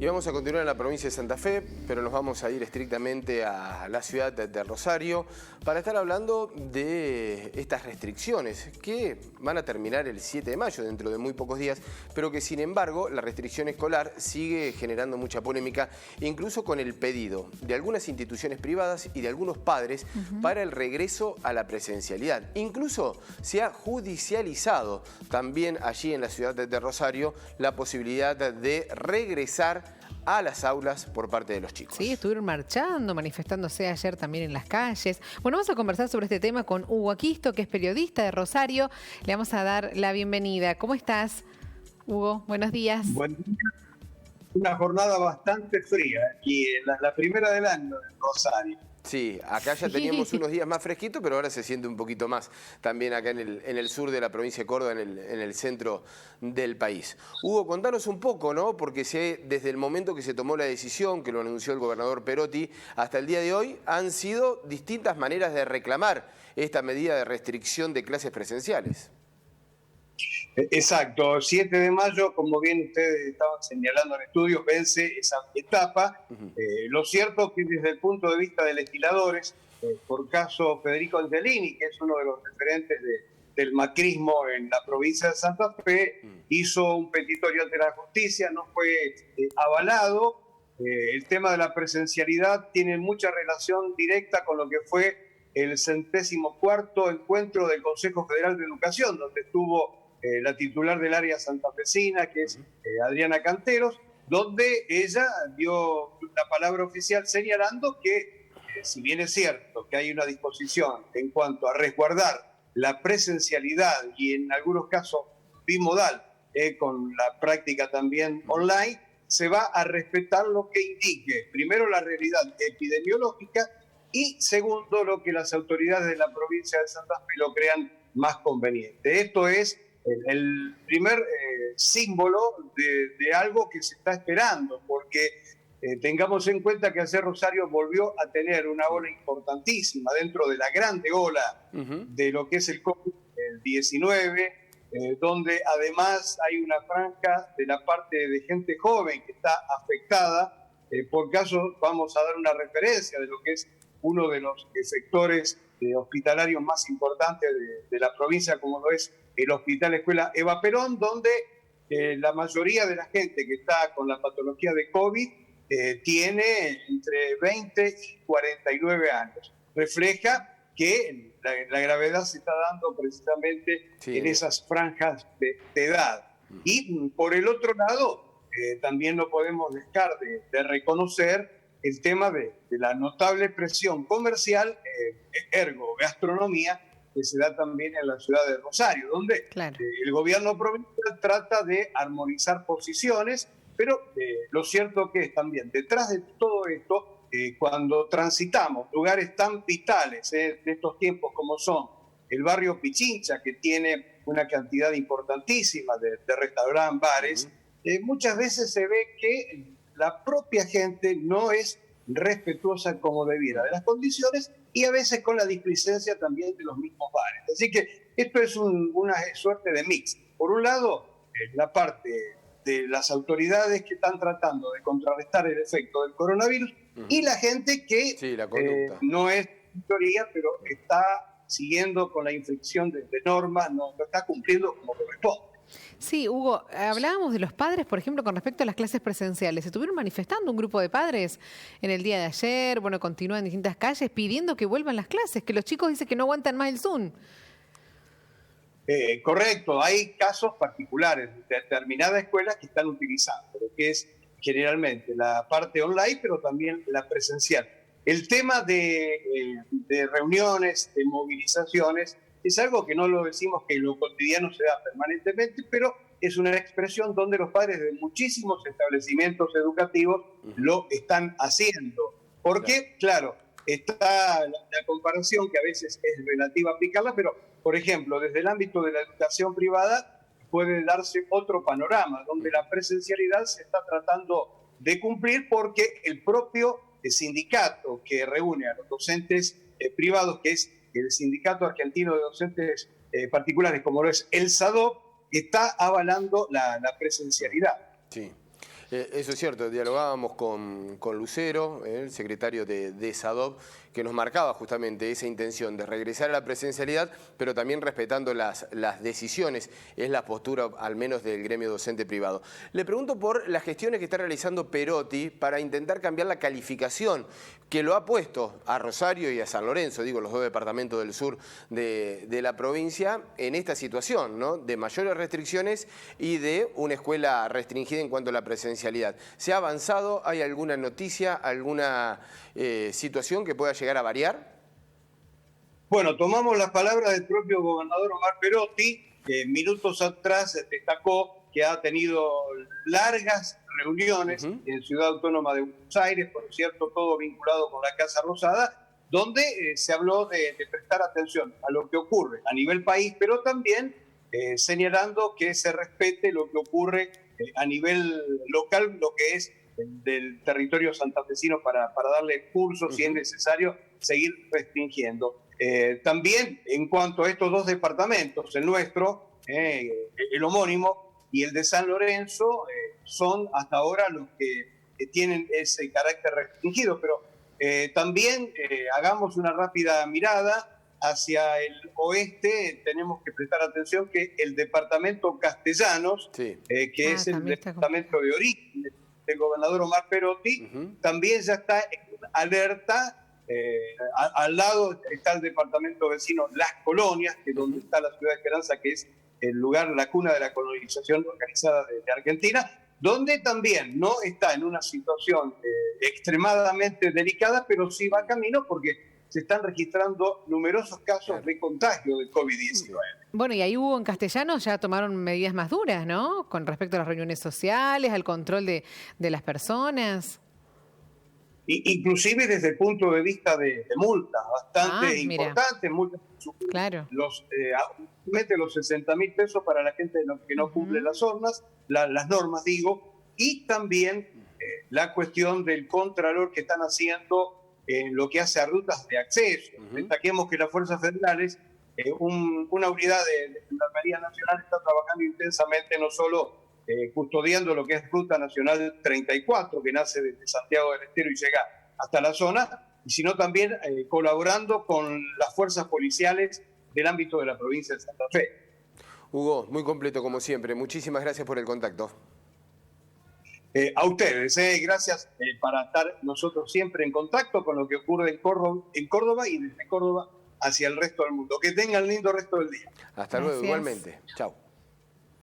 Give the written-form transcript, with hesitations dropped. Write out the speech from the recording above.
Y vamos a continuar en la provincia de Santa Fe, pero nos vamos a ir estrictamente a la ciudad de Rosario para estar hablando de estas restricciones que van a terminar el 7 de mayo, dentro de muy pocos días, pero que sin embargo la restricción escolar sigue generando mucha polémica, incluso con el pedido de algunas instituciones privadas y de algunos padres para el regreso a la presencialidad. Incluso se ha judicializado también allí en la ciudad de Rosario la posibilidad de regresar a las aulas por parte de los chicos. Sí, estuvieron marchando, manifestándose ayer también en las calles. Bueno, vamos a conversar sobre este tema con Hugo Aquisto, que es periodista de Rosario. Le vamos a dar la bienvenida. ¿Cómo estás, Hugo? Buenos días. Buen día. Una jornada bastante fría y la primera del año en Rosario. Sí, acá ya teníamos unos días más fresquitos, pero ahora se siente un poquito más también acá en el sur de la provincia de Córdoba, en el centro del país. Hugo, contanos un poco, ¿no? Porque desde el momento que se tomó la decisión, que lo anunció el gobernador Perotti, hasta el día de hoy han sido distintas maneras de reclamar esta medida de restricción de clases presenciales. Exacto, 7 de mayo, como bien ustedes estaban señalando en estudios, vence esa etapa. Lo cierto es que desde el punto de vista de legisladores, por caso Federico Angelini, que es uno de los referentes del macrismo en la provincia de Santa Fe, hizo un petitorio ante la justicia, no fue avalado. El tema de la presencialidad tiene mucha relación directa con lo que fue el 104º encuentro del Consejo Federal de Educación, donde estuvo la titular del área santafesina, que es Adriana Canteros, donde ella dio la palabra oficial señalando que, si bien es cierto que hay una disposición en cuanto a resguardar la presencialidad y en algunos casos bimodal, con la práctica también online, se va a respetar lo que indique, primero, la realidad epidemiológica y segundo, lo que las autoridades de la provincia de Santa Fe lo crean más conveniente. Esto es el primer símbolo de algo que se está esperando, porque tengamos en cuenta que ayer Rosario volvió a tener una ola importantísima dentro de la grande ola de lo que es el COVID-19, donde además hay una franja de la parte de gente joven que está afectada. Por caso, vamos a dar una referencia de lo que es uno de los sectores hospitalarios más importantes de la provincia, como lo es el Hospital Escuela Eva Perón, donde la mayoría de la gente que está con la patología de COVID tiene entre 20 y 49 años. Refleja que la gravedad se está dando precisamente en esas franjas de edad. Y por el otro lado, también no podemos dejar de reconocer el tema de la notable presión comercial, ergo gastronomía, que se da también en la ciudad de Rosario, donde el gobierno provincial trata de armonizar posiciones, pero lo cierto que es también, detrás de todo esto, cuando transitamos lugares tan vitales de estos tiempos como son el barrio Pichincha, que tiene una cantidad importantísima de restaurantes, bares, muchas veces se ve que la propia gente no es respetuosa como debiera de las condiciones y a veces con la displicencia también de los mismos bares. Así que esto es una suerte de mix. Por un lado, la parte de las autoridades que están tratando de contrarrestar el efecto del coronavirus y la gente que no es teoría, pero está siguiendo con la inflexión de normas, no está cumpliendo como corresponde. Sí, Hugo, hablábamos de los padres, por ejemplo, con respecto a las clases presenciales. Se estuvieron manifestando un grupo de padres en el día de ayer, bueno, continúan en distintas calles pidiendo que vuelvan las clases, que los chicos dicen que no aguantan más el Zoom. Correcto, hay casos particulares de determinadas escuelas que están utilizando lo que es generalmente la parte online, pero también la presencial. El tema de reuniones, de movilizaciones, es algo que no lo decimos que lo cotidiano se da permanentemente, pero es una expresión donde los padres de muchísimos establecimientos educativos lo están haciendo. Porque, claro, está la comparación que a veces es relativa a aplicarla, pero, por ejemplo, desde el ámbito de la educación privada puede darse otro panorama, donde la presencialidad se está tratando de cumplir porque el propio sindicato que reúne a los docentes privados, que es el Sindicato Argentino de Docentes Particulares, como lo es el SADOP, está avalando la presencialidad. Sí. Eso es cierto, dialogábamos con Lucero, el secretario de SADOP, que nos marcaba justamente esa intención de regresar a la presencialidad, pero también respetando las decisiones, es la postura al menos del gremio docente privado. Le pregunto por las gestiones que está realizando Perotti para intentar cambiar la calificación que lo ha puesto a Rosario y a San Lorenzo, digo, los dos departamentos del sur de la provincia, en esta situación, ¿no?, de mayores restricciones y de una escuela restringida en cuanto a la presencialidad. ¿Se ha avanzado? ¿Hay alguna noticia, alguna situación que pueda llegar a variar? Bueno, tomamos las palabras del propio gobernador Omar Perotti, que minutos atrás destacó que ha tenido largas reuniones en Ciudad Autónoma de Buenos Aires, por cierto, todo vinculado con la Casa Rosada, donde se habló de prestar atención a lo que ocurre a nivel país, pero también señalando que se respete lo que ocurre a nivel local, lo que es del territorio santafesino para darle curso, si es necesario, seguir restringiendo. También en cuanto a estos dos departamentos, el nuestro, el homónimo, y el de San Lorenzo, son hasta ahora los que tienen ese carácter restringido, pero también hagamos una rápida mirada hacia el oeste. Tenemos que prestar atención que el departamento Castellanos, que es el departamento de origen del gobernador Omar Perotti, también ya está en alerta. Al lado está el departamento vecino Las Colonias, que es donde está la ciudad de Esperanza, que es el lugar, la cuna de la colonización organizada de Argentina, donde también no está en una situación extremadamente delicada, pero sí va camino porque se están registrando numerosos casos de contagio de COVID-19. Bueno, y ahí hubo en Castellanos ya tomaron medidas más duras, ¿no? Con respecto a las reuniones sociales, al control de las personas. Inclusive desde el punto de vista de multas, bastante importantes, multas mete los 60.000 pesos para la gente que no cumple las normas, y también la cuestión del contralor que están haciendo en lo que hace a rutas de acceso. Destaquemos que las fuerzas federales, una unidad de Gendarmería Nacional está trabajando intensamente, no solo custodiando lo que es Ruta Nacional 34, que nace desde Santiago del Estero y llega hasta la zona, sino también colaborando con las fuerzas policiales del ámbito de la provincia de Santa Fe. Hugo, muy completo como siempre. Muchísimas gracias por el contacto. A ustedes, gracias para estar nosotros siempre en contacto con lo que ocurre en Córdoba y desde Córdoba hacia el resto del mundo. Que tengan lindo resto del día. Hasta luego, igualmente. Chao.